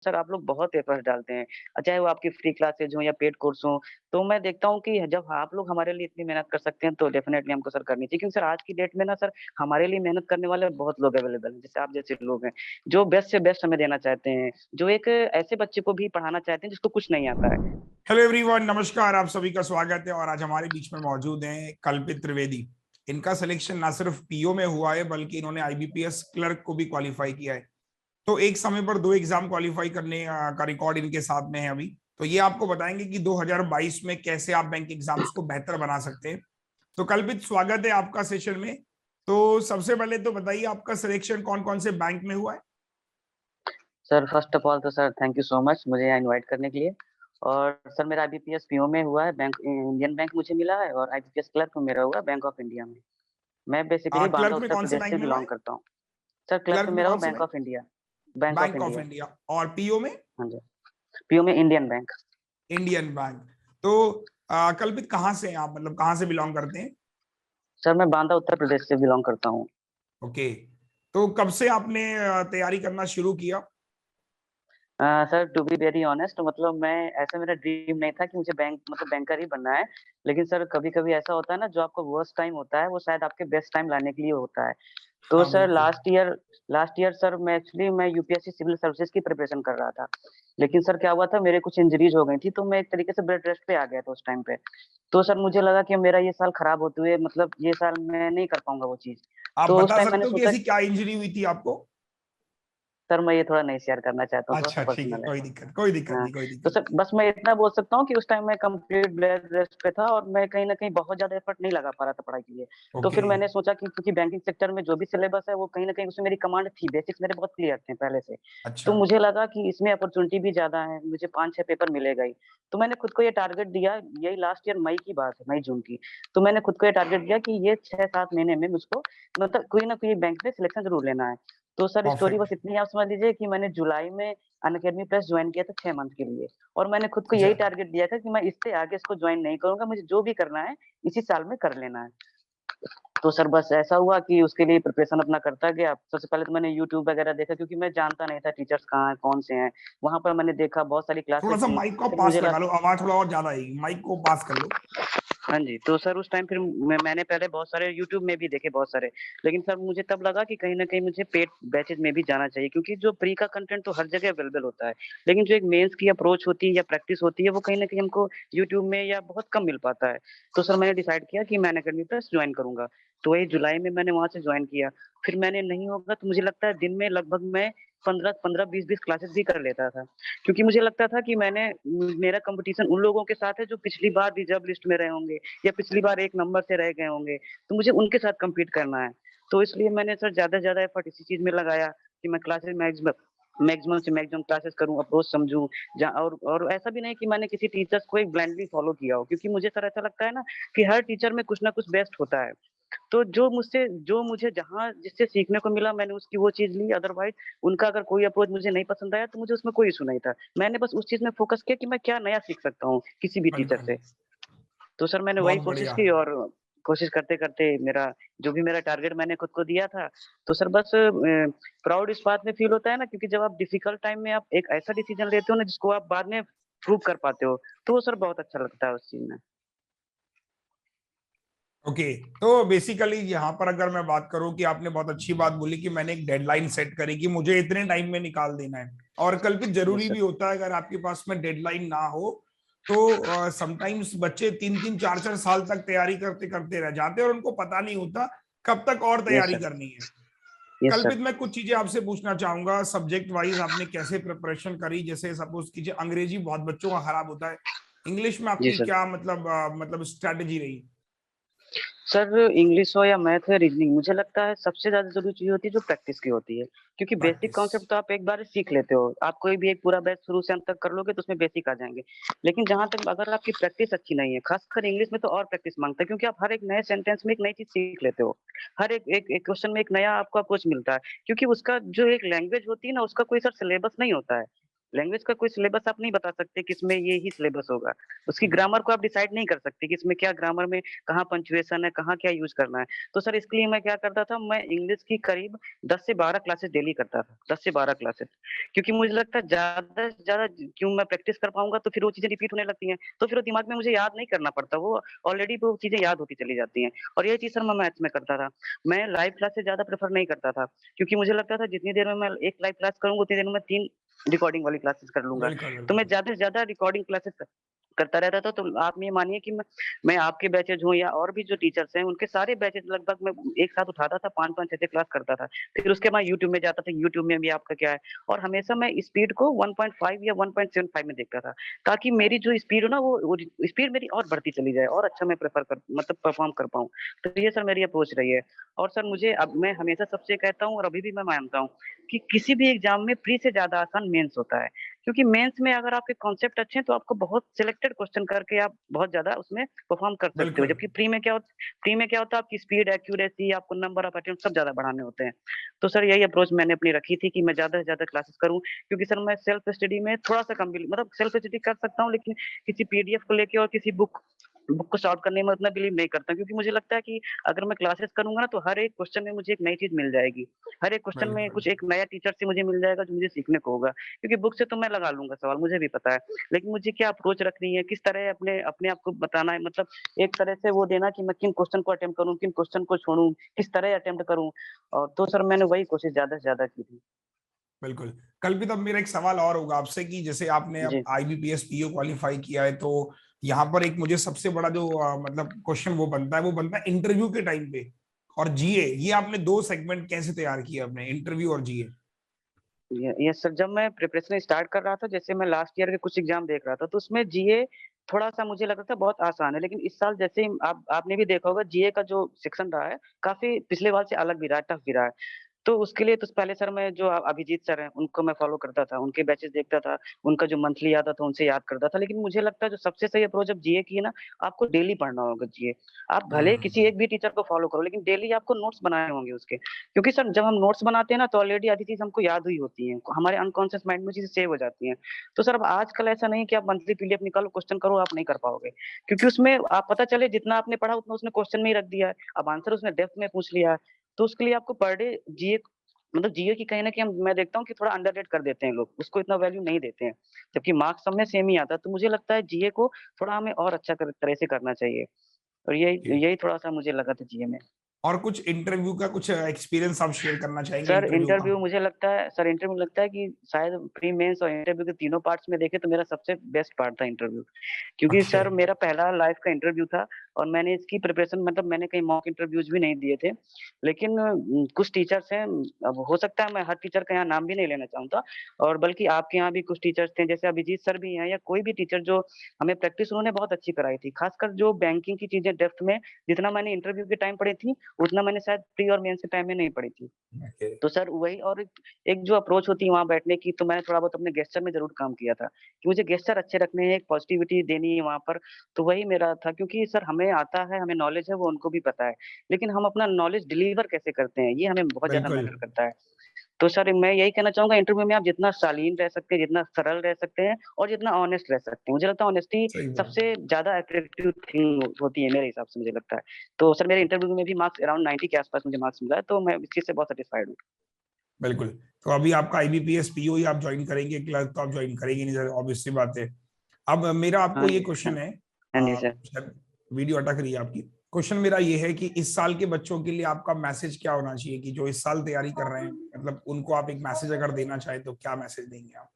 Sir आप लोग बहुत एफर्ट्स डालते हैं। चाहे वो आपकी फ्री क्लासेज़ हों या पेड कोर्स हों, तो मैं देखता हूँ कि जब आप लोग हमारे लिए इतनी मेहनत कर सकते हैं, तो डेफ़िनेटली हमको सर करनी चाहिए। क्योंकि सर आज की डेट में ना सर हमारे लिए मेहनत करने वाले बहुत लोग अवेलेबल हैं, जैसे आप जैसे लोग हैं, जो बेस्ट से बेस्ट हमें देना चाहते हैं, जो एक ऐसे बच्चे को भी पढ़ाना चाहते हैं जिसको कुछ नहीं आता है। हेलो एवरीवन, नमस्कार। आप सभी का स्वागत है और आज हमारे बीच में मौजूद हैं कल्पित त्रिवेदी। इनका सिलेक्शन ना सिर्फ पीओ में हुआ है बल्कि इन्होंने आईबीपीएस क्लर्क को भी क्वालिफाई किया है। तो एक समय पर 2 एग्जाम क्वालिफाई करने का रिकॉर्ड इनके साथ में है अभी। तो ये आपको बताएंगे कि 2022 में कैसे आप बैंक एग्जाम्स को बेहतर बना सकते हैं। तो कल्पित, स्वागत है आपका सेशन में। तो सबसे पहले तो बताइए, आपका सिलेक्शन कौन कौन से बैंक में हुआ है? सर फर्स्ट ऑफ ऑल तो sir thank you so much मुझे यहाँ इनवाइट करने के लिए। और सर मेरा आईबीपीएस पीओ में हुआ है, बैंक इंडियन बैंक मुझे मिला है और आईबीपीएस क्लर्क मेरा हुआ बैंक ऑफ इंडिया में। मैं बेसिकली बांदा क्लर्क में उत्तर कौन से प्रदेश बैंक से में हुआ बिलॉन्ग है? करता हूँ। सर क्लर्क क्लर्क में मेरा हुआ कौन से bank bank? Of India. Bank of bank of India. India. और पीओ में? हाँ जी। पीओ में इंडियन बैंक। Indian bank. तो कल्पित, कहाँ से हैं आप, मतलब कहाँ से बिलोंग करते हैं? सर मैं बांदा उत्तर प्रदेश से बिलॉन्ग करता हूँ। ओके। तो कब से आपने तैयारी करना शुरू किया? Sir to be very honest मतलब मैं ऐसा मेरा ड्रीम नहीं था कि मुझे बैंकर ही बनना है। लेकिन सर कभी-कभी ऐसा होता है ना, जो आपका वर्स्ट टाइम होता है वो शायद आपके बेस्ट टाइम लाने के लिए होता है। तो हाँ, सर बिल्कुल। लास्ट ईयर सर मैं यूपीएससी सिविल सर्विसेज की प्रिपरेशन कर रहा था। लेकिन सर क्या हुआ था, मेरे कुछ इंजरीज हो गई थी, तो मैं एक तरीके से बेड रेस्ट पे आ गया था उस टाइम पे। तो सर मुझे लगा कि मेरा ये साल खराब होते हुए मतलब ये साल मैं नहीं कर पाऊंगा वो चीज। आप तो उस बता टाइम मैंने सकते हो कि सोचा ऐसी क्या इंजरी हुई थी आपको? सर मैं ये थोड़ा नहीं शेयर करना चाहता हूँ, थोड़ा सा अच्छा, ठीक है, पर्सनल है। कोई दिक्कत, कोई दिक्कत हाँ, नहीं, कोई तो दिक्कत सर बस मैं इतना बोल सकता हूँ कि उस टाइम मैं कंप्लीट बेड रेस्ट पे था और मैं कहीं न कहीं बहुत ज़्यादा एफर्ट नहीं लगा पा रहा था पढ़ाई के लिए। नहीं। तो ओके। फिर मैंने सोचा कि क्योंकि बैंकिंग सेक्टर में जो भी सिलेबस है वो कहीं न कहीं उसमें मेरी कमांड थी, बेसिक्स मेरे बहुत क्लियर थे पहले से। अच्छा। तो मुझे लगा कि इसमें अपॉर्च्युनिटी भी ज़्यादा है, मुझे 5-6 पेपर मिलेगा ही। तो मैंने खुद को ये टारगेट दिया, यही लास्ट ईयर मई की बात है, मई-जून की। तो मैंने खुद को ये टारगेट दिया कि ये 6-7 महीने में मुझको मतलब कोई न कोई बैंक में सिलेक्शन ज़रूर लेना है। तो सर स्टोरी बस परफेक्ट। इतनी आप समझ लीजिए कि मैंने जुलाई में अनअकैडमी प्लस जॉइन किया था 6 मंथ के लिए। और मैंने खुद को अच्छा। यही टारगेट दिया था कि मैं इससे आगे इसको जॉइन नहीं करूँगा, मुझे जो भी करना है इसी साल में कर लेना है। तो सर बस ऐसा हुआ कि उसके लिए प्रिपरेशन अपना करता गया। सबसे पहले तो मैंने यूट्यूब वगैरह देखा, क्योंकि मैं जानता नहीं था टीचर्स कहाँ हैं, कौन से हैं। वहाँ पर मैंने देखा, बहुत सारी थोड़ा क्लासेस सा थी। माइक को फिर पास मुझे लगा लगा लो, आवाज थोड़ा और ज्यादा आएगी, माइक को पास कर लो। हाँ जी, तो सर उस टाइम फिर मैंने पहले बहुत सारे यूट्यूब में भी देखे बहुत सारे। लेकिन सर मुझे तब लगा कि कहीं न कहीं मुझे पेड बैचेज़ में भी जाना चाहिए, क्योंकि जो प्री का कंटेंट तो हर जगह अवेलेबल होता है। लेकिन जो एक मेंस की अप्रोच होती है या प्रैक्टिस होती है वो कहीं न कहीं हमको यूट्यूब में या बहुत कम मिल पाता है। तो सर मैंने डिसाइड किया कि मैं अनअकैडमी प्लस जॉइन करूँगा। तो वही जुलाई में मैंने वहाँ से जॉइन किया। फिर मैंने नहीं होगा तो मुझे लगता है दिन में लगभग मैं 15-15, 20-20 क्लासेस भी कर लेता था। क्योंकि मुझे लगता था कि मेरा कॉम्पिटिशन उन लोगों के साथ है जो पिछली बार रिजर्व लिस्ट में रहे होंगे या पिछली बार 1 नंबर से रह गए होंगे, तो मुझे उनके साथ कम्पीट करना है। तो इसलिए मैंने सर ज़्यादा से ज़्यादा एफर्ट इसी चीज़ में लगाया कि मैं क्लासेस मैक्सिमम से मैक्सिमम क्लासेस करूँ, अप्रोच समझूँ। जहाँ और ऐसा भी नहीं कि मैंने किसी टीचर्स को एक ब्लाइंडली फॉलो किया हो, क्योंकि मुझे सर ऐसा लगता है ना कि हर टीचर में कुछ ना कुछ बेस्ट होता है। तो जो मुझे जहाँ जिससे सीखने को मिला मैंने उसकी वो चीज़ ली, अदरवाइज़ उनका अगर कोई अप्रोच मुझे नहीं पसंद आया तो मुझे उसमें कोई इश्यू नहीं था। मैंने बस उस चीज़ में फ़ोकस किया कि मैं क्या नया सीख सकता हूँ किसी भी टीचर बिल्कुल। से। तो सर मैंने वही बहुत कोशिश बढ़िया। की और कोशिश करते-करते मेरा जो भी मेरा टारगेट मैंने खुद को दिया था, तो सर बस प्राउड इस बात में फ़ील होता है ना, क्योंकि जब आप डिफ़िकल्ट टाइम में आप एक ऐसा डिसीज़न लेते हो ना जिसको आप बाद में प्रूव कर पाते हो, तो वो सर बहुत अच्छा लगता है उस चीज़ में। ओके। तो बेसिकली यहाँ पर अगर मैं बात करूँ कि आपने बहुत अच्छी बात बोली कि मैंने एक डेडलाइन सेट करी कि मुझे इतने टाइम में निकाल देना है। और कल्पित, यस जरूरी सर। भी होता है अगर आपके पास में डेडलाइन ना हो तो समटाइम्स बच्चे 3-3 4-4 साल तक तैयारी करते करते रह जाते हैं और उनको पता नहीं होता कब तक और यस तैयारी सर। करनी है। Yes sir. कल्पित, मैं कुछ चीजें आपसे पूछना चाहूंगा, सब्जेक्ट वाइज आपने कैसे प्रिपरेशन करी? जैसे सपोज कीजिए अंग्रेजी बहुत बच्चों का खराब होता है, इंग्लिश में जी आपकी सर। क्या मतलब स्ट्रैटेजी रही? सर इंग्लिश हो या मैथ हो या रीजनिंग, मुझे लगता है सबसे ज़्यादा ज़रूरी चीज़ होती है जो प्रैक्टिस की होती है। क्योंकि बेसिक प्रैक्टिस। कॉन्सेप्ट तो आप एक बार सीख लेते हो। आप कोई भी एक पूरा बैच शुरू से अंत तक कर लोगे तो उसमें बेसिक आ जाएँगे। लेकिन जहाँ तक अगर आपकी प्रैक्टिस अच्छी नहीं है, ख़ासकर इंग्लिश में तो और प्रैक्टिस माँगता है, क्योंकि आप हर एक नए सेंटेंस में एक नई चीज़ सीख लेते हो। हर एक एक एक क्वेश्चन में एक नया आपको अप्रोच मिलता है। क्योंकि उसका जो एक लैंग्वेज होती है ना, उसका कोई सर सिलेबस नहीं होता है। लैंग्वेज का कोई सिलेबस आप नहीं बता सकते कि इसमें ये ही सिलेबस होगा। उसकी ग्रामर को आप डिसाइड नहीं कर सकते कि इसमें क्या ग्रामर में कहाँ पंक्चुएशन है, कहाँ क्या यूज़ करना है। तो सर इसके लिए मैं क्या करता था, मैं इंग्लिश की करीब 10 से 12 क्लासेस डेली करता था, 10 से 12 क्लासेस। क्योंकि मुझे लगता है ज़्यादा से ज़्यादा क्यों मैं प्रैक्टिस कर पाऊँगा तो फिर वो चीज़ें रिपीट होने लगती हैं। तो फिर वो दिमाग में मुझे याद नहीं करना पड़ता, वो ऑलरेडी वो चीज़ें याद होती चली जाती हैं। और यही चीज़ सर मैं मैथ्स में करता था। मैं लाइव क्लास से ज़्यादा प्रेफ़र नहीं करता था, क्योंकि मुझे लगता था जितनी देर में मैं एक लाइव क्लास करूँगा उतनी देर में मैं 3 रिकॉर्डिंग वाली क्लासेस कर लूँगा। बिल्कुल, तो मैं बिल्कुल। ज़्यादा से ज़्यादा रिकॉर्डिंग क्लासेस करता रहता था। तो आप ये मानिए कि मैं आपके बैचेज़ हूँ या और भी जो टीचर्स हैं, उनके सारे बैचेज़ लगभग मैं एक साथ उठाता था, 5-5 6-6 क्लास करता था। फिर उसके बाद यूट्यूब में जाता था, यूट्यूब में भी आपका क्या है, और हमेशा मैं स्पीड को 1.5 या 1.75 में देखता था, ताकि मेरी जो स्पीड हो ना वो स्पीड मेरी और बढ़ती चली जाए और अच्छा मैं प्रेफ़र कर मतलब परफ़ॉर्म कर पाऊँ। तो ये सर मेरी अप्रोच रही है। और सर मुझे अब मैं हमेशा सबसे कहता हूँ और अभी भी मैं मानता हूँ कि किसी भी एग्ज़ाम में प्री से ज़्यादा आसान मेंस होता है। क्योंकि मेंस में अगर आपके कॉन्सेप्ट अच्छे हैं तो आपको बहुत सिलेक्टेड क्वेश्चन करके आप बहुत ज़्यादा उसमें परफ़ॉर्म कर सकते हो। बिल्कुल, जबकि प्री में क्या होता है, आपकी स्पीड, एक्यूरेसी, आपको नंबर ऑफ अटेम्प्ट सब ज़्यादा बढ़ाने होते हैं। तो सर यही अप्रोच मैंने अपनी रखी थी कि मैं ज़्यादा से ज़्यादा क्लासेस करूँ, क्योंकि सर मैं सेल्फ स्टडी में थोड़ा-सा कम बिली मतलब सेल्फ स्टडी कर सकता हूँ, लेकिन किसी पीडीएफ को लेके और किसी बुक बुक को सॉल्व करने में उतना बिलीव नहीं करता, क्योंकि मुझे लगता है कि अगर मैं क्लासेस करूँगा ना तो हर एक क्वेश्चन में मुझे एक नई चीज़ मिल जाएगी। हर एक क्वेश्चन में बिल्कुल, कुछ एक नया टीचर से मुझे मिल जाएगा जो मुझे सीखने को होगा। क्योंकि बुक से तो मैं लगा लूँगा सवाल, मुझे भी पता है। लेकिन मुझे क्या अप्रोच रखनी है, किस तरह अपने अपने आप को बताना है, मतलब एक तरह से वो देना कि मैं किन क्वेश्चन को अटेम्प्ट करूँ, किन क्वेश्चन को छोड़ूँ, किस तरह अटेम्प्ट करूँ। और तो सर मैंने वही कोशिश ज़्यादा से ज़्यादा की थी। बिल्कुल। कल्पित, अब मेरा एक सवाल और होगा आपसे कि जैसे आपने अब जी। आईबीपीएस पीओ क्वालिफाई किया है, तो यहाँ पर एक मुझे सबसे बड़ा जो मतलब क्वेश्चन वो बनता है इंटरव्यू के टाइम पे। और जीए, ये आपने 2 सेगमेंट कैसे तैयार किए अपने, इंटरव्यू और जीए? य यस सर, जब मैं प्रिपरेशन स्टार्ट कर रहा था, जैसे मैं लास्ट ईयर के कुछ एग्ज़ाम देख रहा था, तो उसमें जीए थोड़ा-सा मुझे लग रहा था बहुत आसान है। लेकिन इस साल जैसे ही आपने भी देखा होगा, जीए का जो सेक्शन रहा है, काफ़ी पिछले बार से अलग भी रहा है, टफ भी रहा है। तो उसके लिए तो पहले सर मैं जो अभिजीत सर हैं, उनको मैं फ़ॉलो करता था, उनके बैचेज़ देखता था, उनका जो मंथली आता था, उनसे याद करता था। लेकिन मुझे लगता है जो सबसे सही अप्रोच अब जीए की है ना, आपको डेली पढ़ना होगा जीए। आप भले किसी हम्म। एक भी टीचर को फ़ॉलो करो, लेकिन डेली आपको नोट्स बनाने होंगे उसके। क्योंकि सर जब हम नोट्स बनाते हैं ना, तो ऑलरेडी आधी चीज़ हमको याद हुई होती हैं, हमारे अनकॉन्शियस माइंड में चीज़ें सेव हो जाती हैं। तो सर अब आजकल ऐसा नहीं है कि आप मंथली पीडीएफ निकालो, क्वेश्चन करो, आप नहीं कर पाओगे। क्योंकि उसमें आप पता चले जितना आपने पढ़ा उतना उसने क्वेश्चन में ही रख दिया है। अब आंसर उसने डेप्थ में पूछ लिया है। तो उसके लिए आपको पर डे जीए मतलब जीए की कहीं न कहीं मैं देखता हूँ कि थोड़ा अंडररेट कर देते हैं लोग, उसको इतना वैल्यू नहीं देते हैं। जबकि मार्क्स सब में सेम ही आता है, तो मुझे लगता है जीए को थोड़ा हमें और अच्छा तरह से करना चाहिए। और यही यही थोड़ा-सा मुझे लगा था जीए में। और कुछ इंटरव्यू का कुछ एक्सपीरियंस आप शेयर करना चाहेंगे इंटरव्यू का? इंटरव्यू लगता है कि शायद प्री मेंस और इंटरव्यू के तीनों पार्ट्स में देखें तो मेरा सबसे बेस्ट पार्ट था इंटरव्यू। क्योंकि ओके। सर मेरा पहला लाइफ का इंटरव्यू था और मैंने इसकी प्रिपरेशन मतलब मैंने कहीं मॉक इंटरव्यूज़ भी नहीं दिए थे। लेकिन कुछ टीचर्स हैं, अब हो सकता है मैं हर टीचर का यहाँ नाम भी नहीं लेना चाहूँगा, और बल्कि आपके यहाँ भी कुछ टीचर्स थे, जैसे अभिजीत सर भी हैं या कोई भी टीचर जो हमें प्रैक्टिस उन्होंने बहुत अच्छी कराई थी। ख़ासकर जो बैंकिंग की चीज़ें डेप्थ में जितना मैंने इंटरव्यू के टाइम पढ़ी थी, उतना मैंने शायद प्री और मेंस के टाइम में नहीं पढ़ी थी। ओके। तो सर वही, और एक एक जो अप्रोच होती है वहाँ बैठने की, तो मैंने थोड़ा बहुत अपने गेस्चर में ज़रूर काम किया था, कि मुझे गेस्चर अच्छे रखने हैं, एक पॉजिटिविटी देनी है वहाँ पर, तो वही मेरा था। क्योंकि सर हमें आता है, हमें नॉलेज है, वो उनको भी पता है, लेकिन हम अपना नॉलेज डिलीवर कैसे करते हैं, ये हमें बहुत ज़्यादा बिल्कुल। मैटर करता है। तो सर मैं यही कहना चाहूँगा, इंटरव्यू में आप जितना शालीन रह सकते हैं, जितना सरल रह सकते हैं और जितना ऑनेस्ट रह सकते हैं। मुझे लगता है ऑनेस्टी सही बात। सबसे ज़्यादा अट्रैक्टिव थिंग होती है मेरे हिसाब से, मुझे लगता है। तो सर मेरे इंटरव्यू में भी मार्क्स अराउंड 90 के आस-पास मुझे मार्क्स मिला है, तो मैं इस चीज़ से बहुत सैटिस्फाइड हूँ। बिल्कुल। तो अभी आपका आईबीपीएस पीओ ही आप ज्वाइन करेंगे, क्लर्क तो आप ज्वाइन करेंगे नहीं, ऑब्वियस सी बात है। अब मेरा आपको हाँ ये जी, हाँ। क्वेश्चन है, हाँ जी सर। शायद वीडियो अटक रही है आपकी। क्वेश्चन मेरा ये है कि इस साल के बच्चों के लिए आपका मैसेज क्या होना चाहिए, कि जो इस साल तैयारी कर रहे हैं, मतलब उनको आप एक मैसेज अगर देना चाहें तो क्या मैसेज देंगे आप?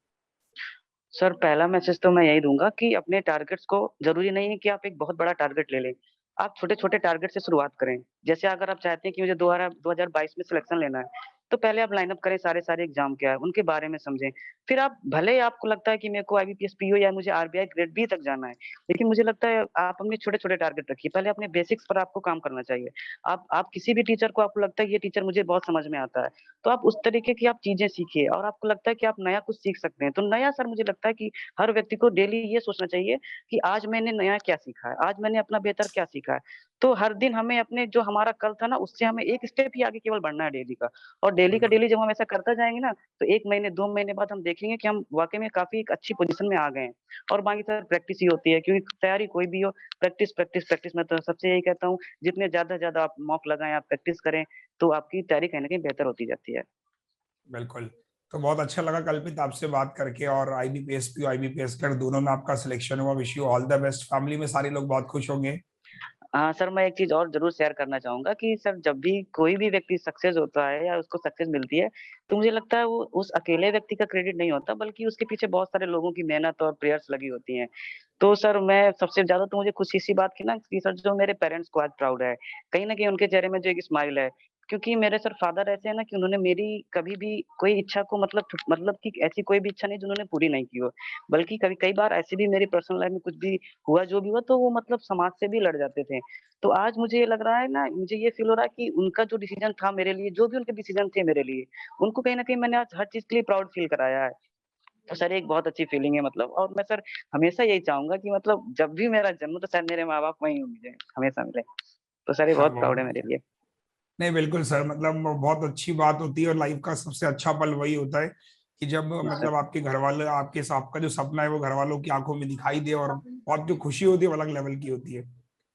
सर पहला मैसेज तो मैं यही दूँगा कि अपने टारगेट्स को, ज़रूरी नहीं है कि आप एक बहुत बड़ा टारगेट ले लें। आप छोटे-छोटे टारगेट से शुरुआत करें। जैसे अगर आप चाहते हैं कि मुझे 2022 में सिलेक्शन लेना है, तो पहले आप लाइन अप करें सारे एग्ज़ाम क्या है, उनके बारे में समझें। फिर आप भले ही आपको लगता है कि मेरे को आईबीपीएस पीओ या मुझे आरबीआई ग्रेड बी तक जाना है, लेकिन मुझे लगता है आप अपने छोटे-छोटे टारगेट रखिए। पहले अपने बेसिक्स पर आपको काम करना चाहिए। आप किसी भी टीचर को आपको लगता है ये टीचर मुझे बहुत समझ में आता है, तो आप उस तरीके की आप चीज़ें सीखिए, और आपको लगता है कि आप नया कुछ सीख सकते हैं, तो नया सर मुझे लगता है कि हर व्यक्ति को डेली ये सोचना चाहिए कि आज मैंने नया क्या सीखा है, आज मैंने अपना बेहतर क्या सीखा है। तो हर दिन हमें अपने जो हमारा कल था ना, उससे हमें एक स्टेप ही आगे केवल बढ़ना है डेली का, और डेली का बिल्कुल डेली जब हम ऐसा करता जाएँगे ना, तो 1 महीने, 2 महीने बाद हम देखेंगे कि हम वाक़ई में काफ़ी एक अच्छी पोज़ीशन में आ गए हैं। और बाकी सर प्रैक्टिस ही होती है, क्योंकि तैयारी कोई भी हो, प्रैक्टिस, प्रैक्टिस, प्रैक्टिस। मैं तो सबसे यही कहता हूँ, जितने ज़्यादा से ज़्यादा आप मॉक लगाएँ, आप प्रैक्टिस करें, तो आपकी तैयारी कहीं न कहीं बेहतर होती जाती है। बिल्कुल। तो बहुत अच्छा लगा कल्पित आपसे बात करके, और आईबीपीएस पीओ आईबीपीएस क्लर्क दोनों में आपका सिलेक्शन हुआ। Wish you all the best. Family में सारे लोग बहुत खुश होंगे। सर मैं एक चीज़ और ज़रूर शेयर करना चाहूँगा कि सर जब भी कोई भी व्यक्ति सक्सेस होता है या उसको सक्सेस मिलती है, तो मुझे लगता है वो उस अकेले व्यक्ति का क्रेडिट नहीं होता, बल्कि उसके पीछे बहुत सारे लोगों की मेहनत और प्रेयर्स लगी होती हैं। तो सर मैं सबसे ज़्यादा तो मुझे खुशी इसी बात की ना कि सर जो मेरे पेरेंट्स को आज प्राउड है। कहीं न कहीं उनके चेहरे में जो एक स्माइल है, क्योंकि मेरे सर फादर ऐसे हैं ना कि उन्होंने मेरी कभी भी कोई इच्छा को मतलब कि ऐसी कोई भी इच्छा नहीं जो उन्होंने पूरी नहीं की हो। बल्कि कभी कई बार ऐसी भी मेरी पर्सनल लाइफ़ में कुछ भी हुआ, जो भी हुआ, तो वो मतलब समाज से भी लड़ जाते थे। तो आज मुझे ये लग रहा है ना, मुझे ये फ़ील हो रहा है कि उनका जो डिसीज़न था मेरे लिए, जो भी उनके डिसीज़न थे मेरे लिए, उनको कहीं न कहीं मैंने आज हर चीज़ के लिए प्राउड फ़ील कराया है। तो सर एक बहुत अच्छी फ़ीलिंग है मतलब, और मैं सर हमेशा यही चाहूँगा कि मतलब जब भी मेरा जन्म हो तो शायद मेरे माँ-बाप वहीं मुझे हमेशा मिले। तो सर ये हाँ, बहुत प्राउड है बहुत मेरे लिए। नहीं, बिल्कुल सर, मतलब बहुत अच्छी बात होती है, और लाइफ का सबसे अच्छा पल वही होता है कि जब सर मतलब आपके घर वाले, आपका जो सपना है वो घर वालों की आंखों में दिखाई दे, और बहुत जो खुशी होती है वो अलग लेवल की होती है।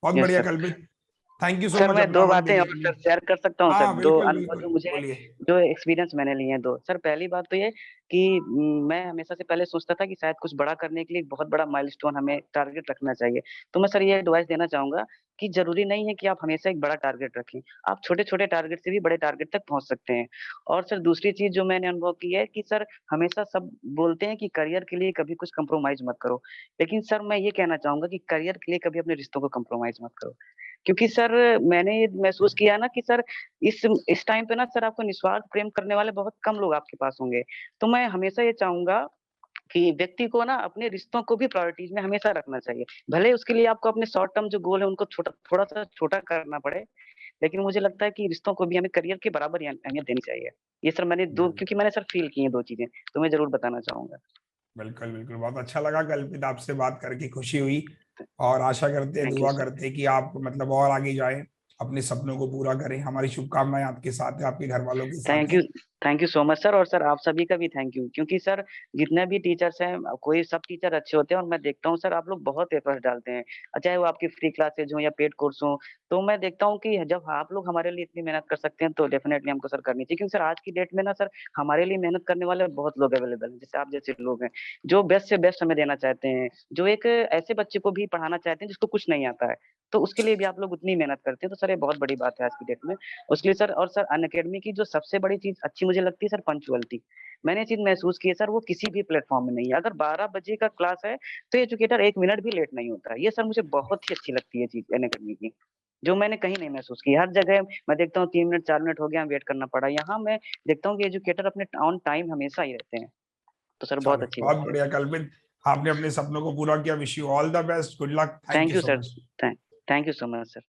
बहुत यस बढ़िया सर। कल्पित। Thank you so sir much मैं अपना 2 वक्त बातें देने और के सर लिए। शेयर कर सकता हूँ सर, हाँ 2 बिल्कुल अनुभव जो बिल्कुल, मुझे बोलिए। जो एक्सपीरियंस मैंने लिए हैं 2। सर पहली बात तो ये कि मैं हमेशा से पहले सोचता था कि शायद कुछ बड़ा करने के लिए बहुत बड़ा माइलस्टोन हमें टारगेट रखना चाहिए। तो मैं सर ये एडवाइस देना चाहूँगा कि ज़रूरी नहीं है कि आप हमेशा एक बड़ा टारगेट रखें। आप छोटे-छोटे टारगेट से भी बड़े टारगेट तक पहुँच सकते हैं। और सर दूसरी चीज़ जो मैंने अनुभव की है कि सर हमेशा सब बोलते हैं कि करियर के लिए कभी कुछ कॉम्प्रोमाइज़ मत करो। लेकिन सर मैं ये कहना चाहूँगा कि करियर के लिए कभी अपने रिश्तों को कॉम्प्रोमाइज़ मत करो। क्योंकि सर मैंने ये महसूस किया ना कि सर इस टाइम पे ना सर आपको निस्वार्थ प्रेम करने वाले बहुत कम लोग आपके पास होंगे। तो मैं हमेशा ये चाहूँगा कि व्यक्ति को ना अपने रिश्तों को भी प्रायोरिटीज़ में हमेशा रखना चाहिए। भले ही उसके लिए आपको अपने शॉर्ट टर्म जो गोल है उनको थोड़ा-सा छोटा करना पड़े, लेकिन मुझे लगता है कि रिश्तों को भी हमें करियर के बराबर ही अहमियत देनी चाहिए। ये सर मैंने 2, बिल्कुल क्योंकि मैंने सर फ़ील की हैं 2 चीज़ें, तो मैं ज़रूर बताना चाहूँगा। बिल्कुल बिल्कुल, बहुत अच्छा लगा कल्पित, आपसे बात करके खुशी हुई। और आशा करते हैं, थैंक यू दुआ सर। करते हैं कि आप मतलब और आगे जाएं, अपने सपनों को पूरा करें। हमारी शुभकामनाएं आपके साथ है, आपके घर वालों के साथ थैंक है। You thank you so much sir, और सर आप सभी का भी थैंक यू, क्योंकि सर जितने भी टीचर्स हैं, कोई सब टीचर अच्छे होते हैं और मैं देखता हूँ सर आप लोग बहुत एफर्ट डालते हैं। चाहे वो आपकी फ्री क्लासेज हों या पेड कोर्स हों, तो मैं देखता हूँ कि जब आप लोग हमारे लिए इतनी मेहनत कर सकते हैं तो डेफिनिटली हमको सर करनी चाहिए, क्योंकि सर आज की डेट में ना सर हमारे लिए मेहनत करने वाले बहुत लोग अवेलेबल हैं, जैसे आप जैसे लोग हैं, जो बेस्ट से बेस्ट हमें देना चाहते हैं, जो एक ऐसे बच्चे को भी पढ़ाना चाहते हैं जिसको कुछ नहीं आता है, तो उसके लिए भी आप लोग उतनी मेहनत करते हैं, तो सर ये बहुत बड़ी बात है आज की डेट में। उसके लिए सर, और सर अनअकैडमी की जो सबसे बड़ी चीज़ अच्छी मुझे लगती है सर, पंक्चुअलिटी। मैंने ये चीज़ महसूस की है सर, वो किसी भी प्लेटफ़ॉर्म में नहीं है। अगर 12 बजे का क्लास है, तो एजुकेटर 1 मिनट भी लेट नहीं होता है। ये सर मुझे बहुत ही अच्छी लगती है चीज़ अनअकैडमी की, जो मैंने कहीं नहीं महसूस की। हर जगह मैं देखता हूँ 3 मिनट 4 मिनट हो गया, वेट करना पड़ा। यहाँ मैं देखता हूँ कि एजुकेटर अपने ऑन टाइम हमेशा ही रहते हैं। तो सर बहुत चलो अच्छी बहुत बात है। बढ़िया कल्पित, आपने अपने सपनों को पूरा किया। Wish you all the best, good luck, thank thank you you so sir. Much. Thank thank you so much sir.